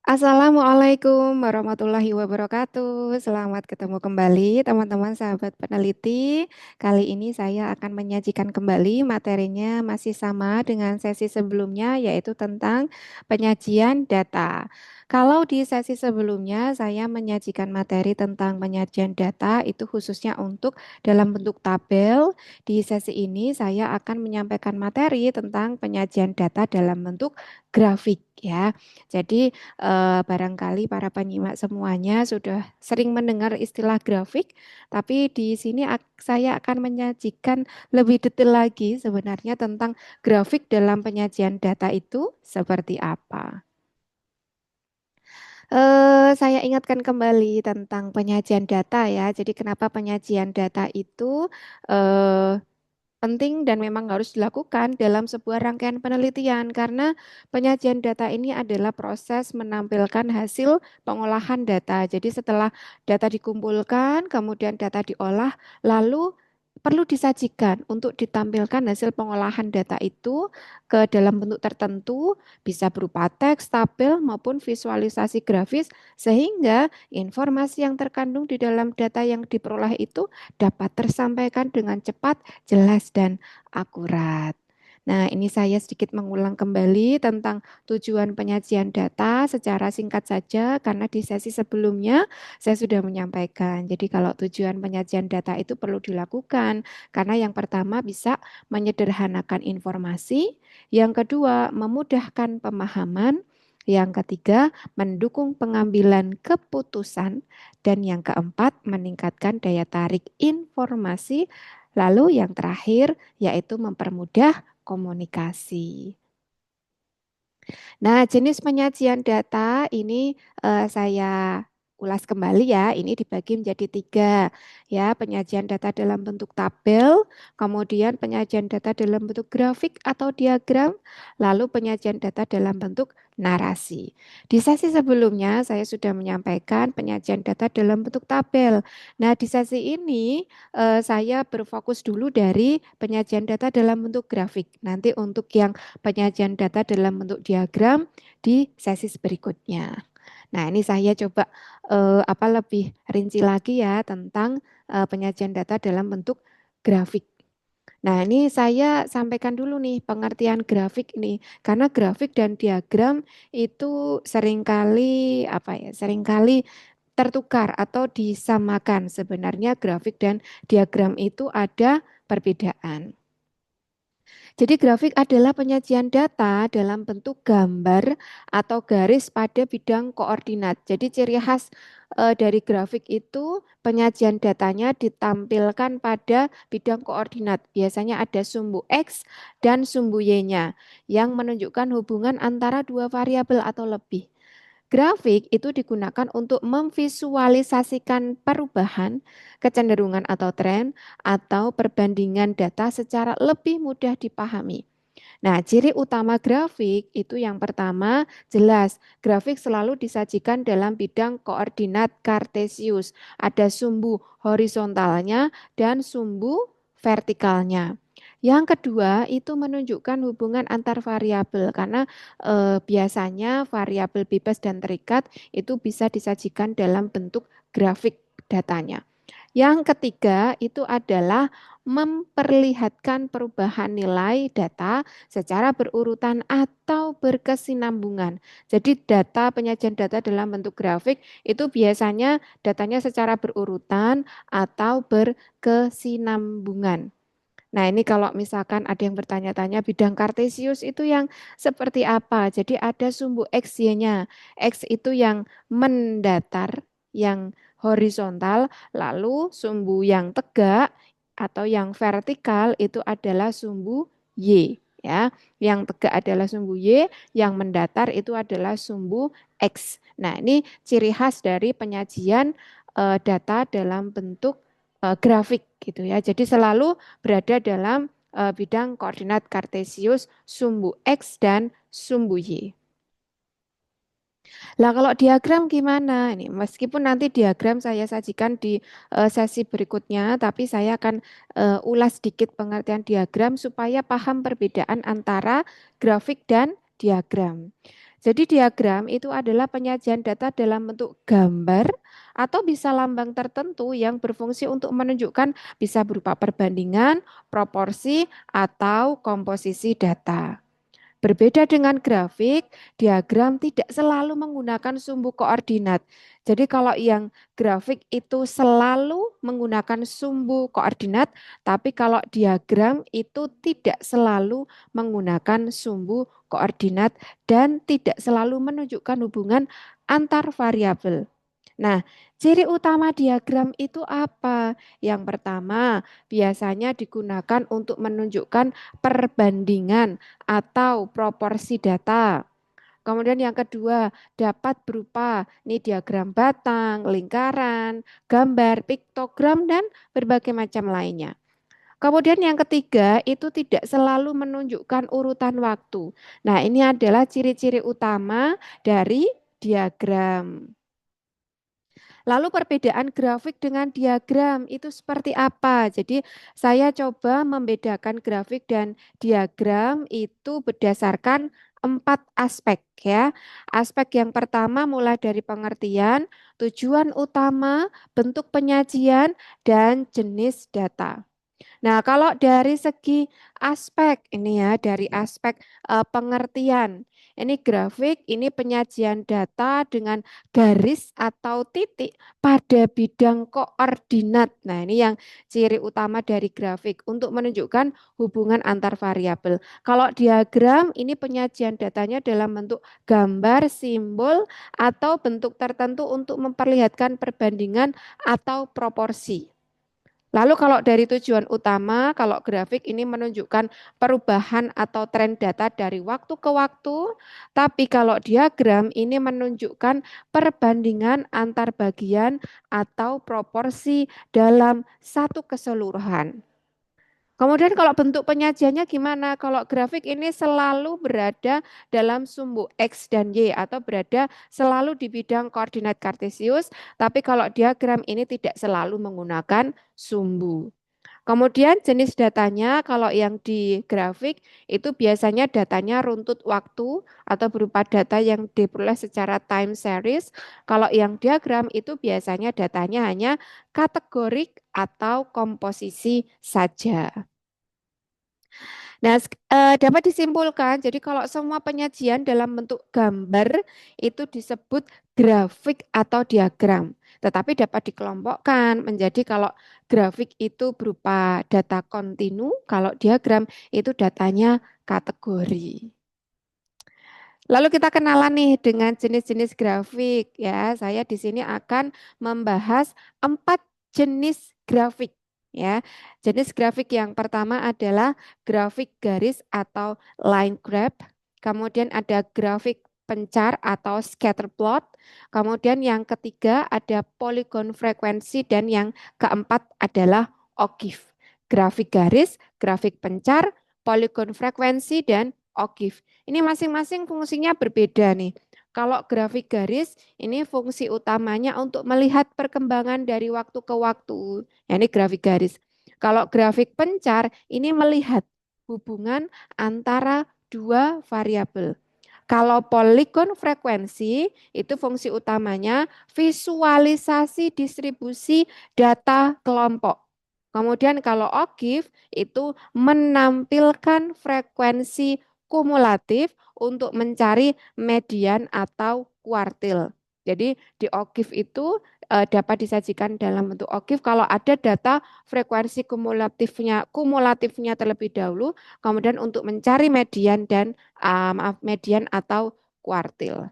Assalamualaikum warahmatullahi wabarakatuh. Selamat ketemu kembali teman-teman sahabat peneliti. Kali ini saya akan menyajikan kembali materinya masih sama dengan sesi sebelumnya yaitu tentang penyajian data. Kalau di sesi sebelumnya saya menyajikan materi tentang penyajian data itu khususnya untuk dalam bentuk tabel. Di sesi ini saya akan menyampaikan materi tentang penyajian data dalam bentuk grafik ya. Jadi barangkali para penyimak semuanya sudah sering mendengar istilah grafik, tapi di sini saya akan menyajikan lebih detail lagi sebenarnya tentang grafik dalam penyajian data itu seperti apa. Saya ingatkan kembali tentang penyajian data ya. Jadi kenapa penyajian data itu eh, penting dan memang harus dilakukan dalam sebuah rangkaian penelitian karena penyajian data ini adalah proses menampilkan hasil pengolahan data. Jadi setelah data dikumpulkan, kemudian data diolah, lalu perlu disajikan untuk ditampilkan hasil pengolahan data itu ke dalam bentuk tertentu, bisa berupa teks, tabel maupun visualisasi grafis sehingga informasi yang terkandung di dalam data yang diperoleh itu dapat tersampaikan dengan cepat, jelas, dan akurat. Nah, ini saya sedikit mengulang kembali tentang tujuan penyajian data secara singkat saja, karena di sesi sebelumnya saya sudah menyampaikan. Jadi, kalau tujuan penyajian data itu perlu dilakukan, karena yang pertama bisa menyederhanakan informasi, yang kedua memudahkan pemahaman, yang ketiga mendukung pengambilan keputusan, dan yang keempat meningkatkan daya tarik informasi. Lalu yang terakhir yaitu mempermudah komunikasi. Nah, jenis penyajian data ini saya ulas kembali ya. Ini dibagi menjadi tiga ya, penyajian data dalam bentuk tabel, kemudian penyajian data dalam bentuk grafik atau diagram, lalu penyajian data dalam bentuk narasi. Di sesi sebelumnya saya sudah menyampaikan penyajian data dalam bentuk tabel. Nah, di sesi ini saya berfokus dulu dari penyajian data dalam bentuk grafik. Nanti untuk yang penyajian data dalam bentuk diagram di sesi berikutnya. Nah, ini saya coba lebih rinci lagi ya tentang penyajian data dalam bentuk grafik. Nah, ini saya sampaikan dulu nih pengertian grafik ini karena grafik dan diagram itu seringkali seringkali tertukar atau disamakan. Sebenarnya grafik dan diagram itu ada perbedaan. Jadi grafik adalah penyajian data dalam bentuk gambar atau garis pada bidang koordinat. Jadi ciri khas dari grafik itu penyajian datanya ditampilkan pada bidang koordinat. Biasanya ada sumbu X dan sumbu Y-nya yang menunjukkan hubungan antara dua variabel atau lebih. Grafik itu digunakan untuk memvisualisasikan perubahan, kecenderungan atau tren, atau perbandingan data secara lebih mudah dipahami. Nah, ciri utama grafik itu yang pertama, jelas, grafik selalu disajikan dalam bidang koordinat kartesius. Ada sumbu horizontalnya dan sumbu vertikalnya. Yang kedua, itu menunjukkan hubungan antar variabel karena biasanya variabel bebas dan terikat itu bisa disajikan dalam bentuk grafik datanya. Yang ketiga itu adalah memperlihatkan perubahan nilai data secara berurutan atau berkesinambungan. Jadi data penyajian data dalam bentuk grafik itu biasanya datanya secara berurutan atau berkesinambungan. Nah, ini kalau misalkan ada yang bertanya-tanya bidang kartesius itu yang seperti apa? Jadi ada sumbu X, Y-nya. X itu yang mendatar, yang horizontal, lalu sumbu yang tegak atau yang vertikal itu adalah sumbu Y, ya. Yang tegak adalah sumbu Y, yang mendatar itu adalah sumbu X. Nah, ini ciri khas dari penyajian data dalam bentuk grafik gitu ya. Jadi selalu berada dalam bidang koordinat kartesius sumbu X dan sumbu Y. Lah kalau diagram gimana? Ini meskipun nanti diagram saya sajikan di sesi berikutnya, tapi saya akan ulas sedikit pengertian diagram supaya paham perbedaan antara grafik dan diagram. Jadi diagram itu adalah penyajian data dalam bentuk gambar atau bisa lambang tertentu yang berfungsi untuk menunjukkan bisa berupa perbandingan, proporsi, atau komposisi data. Berbeda dengan grafik, diagram tidak selalu menggunakan sumbu koordinat. Jadi kalau yang grafik itu selalu menggunakan sumbu koordinat, tapi kalau diagram itu tidak selalu menggunakan sumbu koordinat dan tidak selalu menunjukkan hubungan antar variabel. Nah, ciri utama diagram itu apa? Yang pertama, biasanya digunakan untuk menunjukkan perbandingan atau proporsi data. Kemudian yang kedua, dapat berupa ini diagram batang, lingkaran, gambar, piktogram, dan berbagai macam lainnya. Kemudian yang ketiga, itu tidak selalu menunjukkan urutan waktu. Nah, ini adalah ciri-ciri utama dari diagram. Lalu perbedaan grafik dengan diagram itu seperti apa? Jadi saya coba membedakan grafik dan diagram itu berdasarkan 4 aspek ya. Aspek yang pertama mulai dari pengertian, tujuan utama, bentuk penyajian, dan jenis data. Nah, kalau dari segi aspek ini ya, dari aspek pengertian, ini grafik, ini penyajian data dengan garis atau titik pada bidang koordinat. Nah, ini yang ciri utama dari grafik untuk menunjukkan hubungan antar variabel. Kalau diagram, ini penyajian datanya dalam bentuk gambar, simbol, atau bentuk tertentu untuk memperlihatkan perbandingan atau proporsi. Lalu kalau dari tujuan utama, kalau grafik ini menunjukkan perubahan atau tren data dari waktu ke waktu, tapi kalau diagram ini menunjukkan perbandingan antar bagian atau proporsi dalam satu keseluruhan. Kemudian kalau bentuk penyajiannya gimana? Kalau grafik ini selalu berada dalam sumbu X dan Y atau berada selalu di bidang koordinat kartesius, tapi kalau diagram ini tidak selalu menggunakan sumbu. Kemudian jenis datanya kalau yang di grafik itu biasanya datanya runtut waktu atau berupa data yang diperoleh secara time series. Kalau yang diagram itu biasanya datanya hanya kategorik atau komposisi saja. Nah, dapat disimpulkan, jadi kalau semua penyajian dalam bentuk gambar itu disebut grafik atau diagram. Tetapi dapat dikelompokkan menjadi kalau grafik itu berupa data kontinu, kalau diagram itu datanya kategori. Lalu kita kenalan nih dengan jenis-jenis grafik ya. Saya di sini akan membahas 4 jenis grafik ya. Jenis grafik yang pertama adalah grafik garis atau line graph. Kemudian ada grafik pencar atau scatter plot. Kemudian yang ketiga ada polygon frekuensi dan yang keempat adalah OGIF. Grafik garis, grafik pencar, polygon frekuensi dan OGIF. Ini masing-masing fungsinya berbeda nih. Kalau grafik garis, ini fungsi utamanya untuk melihat perkembangan dari waktu ke waktu. Ya, ini grafik garis. Kalau grafik pencar, ini melihat hubungan antara dua variabel. Kalau polygon frekuensi, itu fungsi utamanya visualisasi distribusi data kelompok. Kemudian kalau OGIF itu menampilkan frekuensi kumulatif untuk mencari median atau kuartil. Jadi di OGIF itu dapat disajikan dalam bentuk OGIF kalau ada data frekuensi kumulatifnya terlebih dahulu, kemudian untuk mencari median dan maaf median atau kuartil.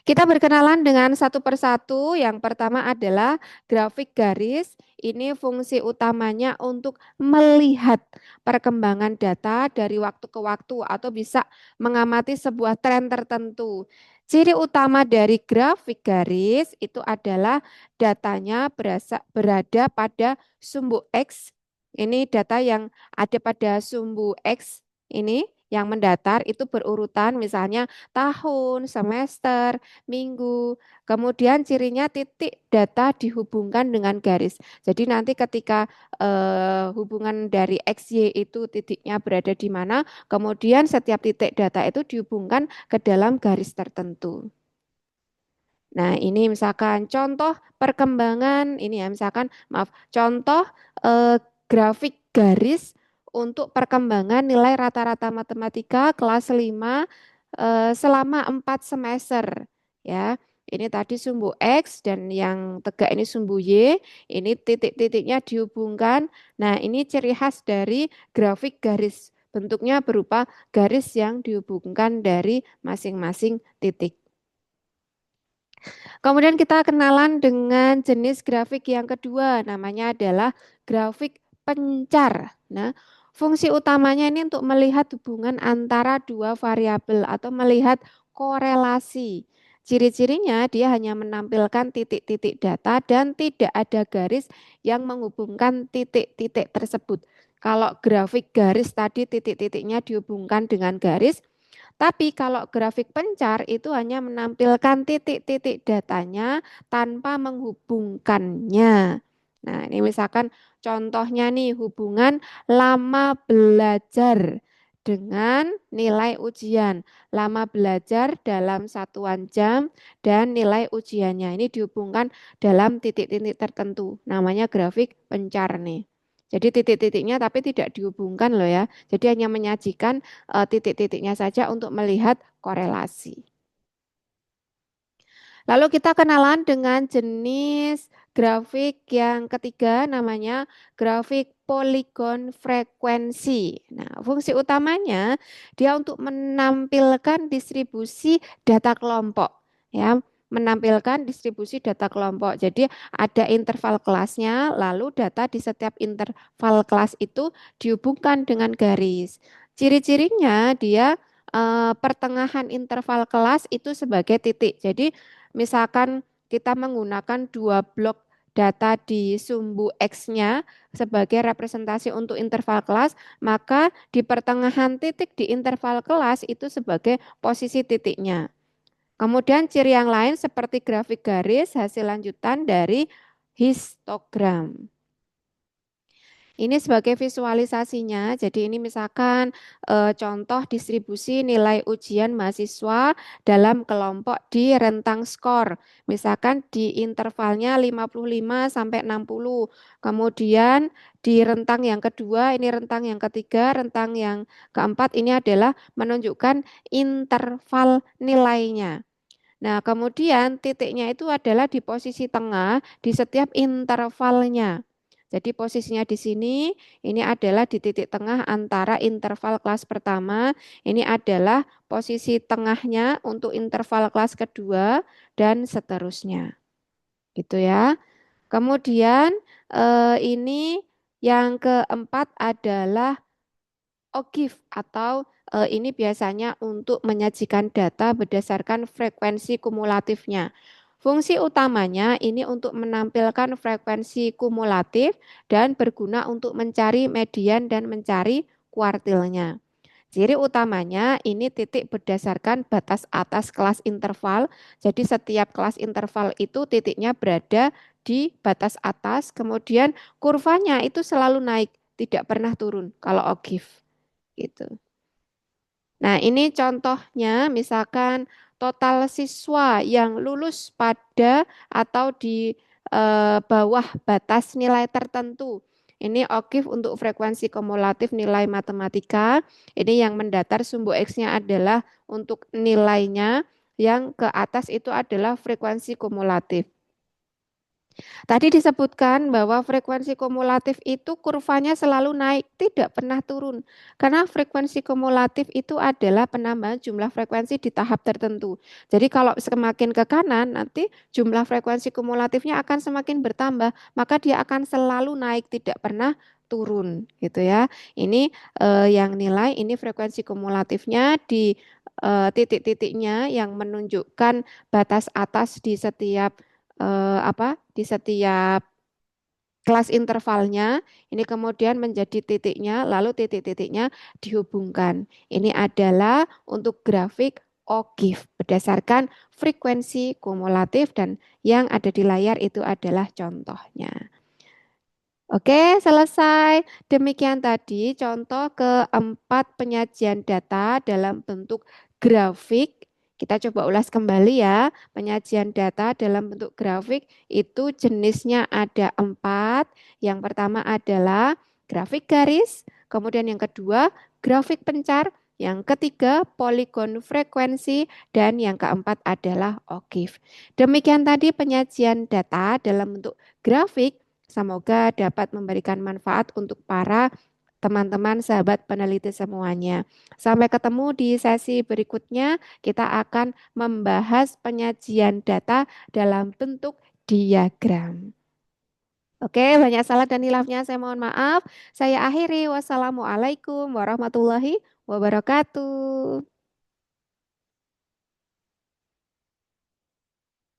Kita berkenalan dengan satu persatu. Yang pertama adalah grafik garis. Ini fungsi utamanya untuk melihat perkembangan data dari waktu ke waktu atau bisa mengamati sebuah tren tertentu. Ciri utama dari grafik garis itu adalah datanya berada pada sumbu X. Ini data yang ada pada sumbu X ini Yang mendatar itu berurutan misalnya tahun, semester, minggu. Kemudian cirinya titik data dihubungkan dengan garis. Jadi nanti ketika hubungan dari X, Y itu titiknya berada di mana, kemudian setiap titik data itu dihubungkan ke dalam garis tertentu. Nah, ini misalkan contoh perkembangan ini ya, misalkan maaf, contoh eh, grafik garis untuk perkembangan nilai rata-rata matematika kelas 5 selama 4 semester ya. Ini tadi sumbu X dan yang tegak ini sumbu Y, ini titik-titiknya dihubungkan. Nah, ini ciri khas dari grafik garis. Bentuknya berupa garis yang dihubungkan dari masing-masing titik. Kemudian kita kenalan dengan jenis grafik yang kedua, namanya adalah grafik pencar. Nah, fungsi utamanya ini untuk melihat hubungan antara dua variabel atau melihat korelasi. Ciri-cirinya dia hanya menampilkan titik-titik data dan tidak ada garis yang menghubungkan titik-titik tersebut. Kalau grafik garis tadi titik-titiknya dihubungkan dengan garis, tapi kalau grafik pencar itu hanya menampilkan titik-titik datanya tanpa menghubungkannya. Nah, ini misalkan contohnya nih hubungan lama belajar dengan nilai ujian. Lama belajar dalam satuan jam dan nilai ujiannya. Ini dihubungkan dalam titik-titik tertentu. Namanya grafik pencar nih. Jadi titik-titiknya tapi tidak dihubungkan loh ya. Jadi hanya menyajikan titik-titiknya saja untuk melihat korelasi. Lalu kita kenalan dengan jenis grafik yang ketiga namanya grafik poligon frekuensi. Nah, fungsi utamanya dia untuk menampilkan distribusi data kelompok ya, menampilkan distribusi data kelompok. Jadi ada interval kelasnya, lalu data di setiap interval kelas itu dihubungkan dengan garis. Ciri-cirinya dia pertengahan interval kelas itu sebagai titik. Jadi misalkan kita menggunakan dua blok data di sumbu X-nya sebagai representasi untuk interval kelas, maka di pertengahan titik di interval kelas itu sebagai posisi titiknya. Kemudian ciri yang lain seperti grafik garis hasil lanjutan dari histogram. Ini sebagai visualisasinya. Jadi ini misalkan contoh distribusi nilai ujian mahasiswa dalam kelompok di rentang skor. Misalkan di intervalnya 55 sampai 60. Kemudian di rentang yang kedua, ini rentang yang ketiga, rentang yang keempat ini adalah menunjukkan interval nilainya. Nah, kemudian titiknya itu adalah di posisi tengah di setiap intervalnya. Jadi posisinya di sini, ini adalah di titik tengah antara interval kelas pertama, ini adalah posisi tengahnya untuk interval kelas kedua, dan seterusnya. Gitu ya. Kemudian ini yang keempat adalah OGIF atau ini biasanya untuk menyajikan data berdasarkan frekuensi kumulatifnya. Fungsi utamanya ini untuk menampilkan frekuensi kumulatif dan berguna untuk mencari median dan mencari kuartilnya. Ciri utamanya ini titik berdasarkan batas atas kelas interval. Jadi setiap kelas interval itu titiknya berada di batas atas, kemudian kurvanya itu selalu naik, tidak pernah turun kalau OGIF gitu. Nah, ini contohnya misalkan total siswa yang lulus pada atau di bawah batas nilai tertentu. Ini OGIF untuk frekuensi kumulatif nilai matematika. Ini yang mendatar sumbu X-nya adalah untuk nilainya, yang ke atas itu adalah frekuensi kumulatif. Tadi disebutkan bahwa frekuensi kumulatif itu kurvanya selalu naik, tidak pernah turun. Karena frekuensi kumulatif itu adalah penambahan jumlah frekuensi di tahap tertentu. Jadi kalau semakin ke kanan, nanti jumlah frekuensi kumulatifnya akan semakin bertambah, maka dia akan selalu naik, tidak pernah turun gitu ya. Ini yang nilai ini frekuensi kumulatifnya di titik-titiknya yang menunjukkan batas atas di setiap di setiap kelas intervalnya, ini kemudian menjadi titiknya, lalu titik-titiknya dihubungkan. Ini adalah untuk grafik OGIF berdasarkan frekuensi kumulatif dan yang ada di layar itu adalah contohnya. Oke, selesai. Demikian tadi contoh keempat penyajian data dalam bentuk grafik. Kita coba ulas kembali ya. Penyajian data dalam bentuk grafik itu jenisnya ada empat. Yang pertama adalah grafik garis, kemudian yang kedua grafik pencar, yang ketiga poligon frekuensi, dan yang keempat adalah OGIF. Demikian tadi penyajian data dalam bentuk grafik. Semoga dapat memberikan manfaat untuk para teman-teman sahabat peneliti semuanya. Sampai ketemu di sesi berikutnya, kita akan membahas penyajian data dalam bentuk diagram. Oke, banyak salah dan hilafnya saya mohon maaf. Saya akhiri. Wassalamualaikum warahmatullahi wabarakatuh.